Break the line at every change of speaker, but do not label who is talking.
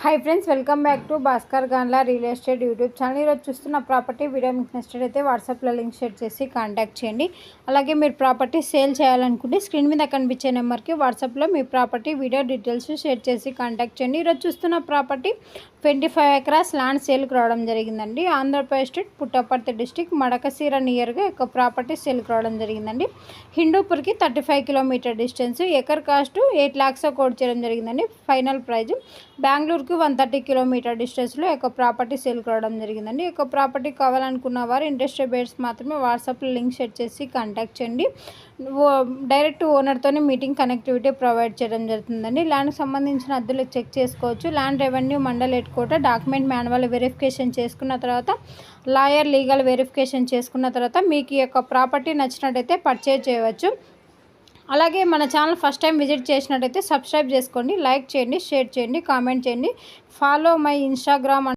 Hi friends, welcome back to Bhaskar Ganla real estate YouTube channel. ఈరోజు చూస్తున్న property video మీకు నచ్చినట్లయితే వాట్సాప్లో లింక్ షేర్ చేసి కాంటాక్ట్ చేయండి. అలాగే మీరు ప్రాపర్టీ సేల్ చేయాలనుకుంటే స్క్రీన్ మీద కనిపించే నెంబర్కి వాట్సాప్లో మీ ప్రాపర్టీ వీడియో డీటెయిల్స్ షేర్ చేసి కాంటాక్ట్ చేయండి. ఈరోజు చూస్తున్న ప్రాపర్టీ 25 ఎకరాస్ ల్యాండ్ సేల్కి రావడం జరిగిందండి. ఆంధ్రప్రదేశ్ స్టేట్ పుట్టపర్తి డిస్టిక్ మడకశీర నియర్గా ఒక ప్రాపర్టీ సేల్కి రావడం జరిగిందండి. హిందూపూర్కి 35 kilometre distance. Acre cost 8 lakhs coat చేయడం జరిగిందండి. ఫైనల్ ప్రైజ్ బెంగళూరుకి 130 కిలోమీటర్ డిస్టెన్స్లో ఒక ప్రాపర్టీ సేల్కి రావడం జరిగిందండి. ఒక ప్రాపర్టీ కావాలనుకున్న వారు ఇంట్రెస్టెడ్ బయర్స్ మాత్రమే వాట్సాప్లో లింక్ షేర్ చేసి కాంటాక్ట్ చేయండి. డైరెక్ట్ ఓనర్తోనే మీటింగ్ కనెక్టివిటీ ప్రొవైడ్ చేయడం జరుగుతుందండి. ల్యాండ్కి సంబంధించిన అద్దెలు చెక్ చేసుకోవచ్చు. Land revenue mandal head quarter document manual verification చేసుకున్న తర్వాత లాయర్ లీగల్ వెరిఫికేషన్ చేసుకున్న తర్వాత మీకు ఈ యొక్క ప్రాపర్టీ నచ్చినట్టయితే పర్చేజ్ చేయవచ్చు. అలాగే మన ఛానల్ ఫస్ట్ టైం విజిట్ చేసినట్టయితే సబ్స్క్రైబ్ చేసుకోండి, లైక్ చేయండి, షేర్ చేయండి, కామెంట్ చేయండి. Follow my Instagram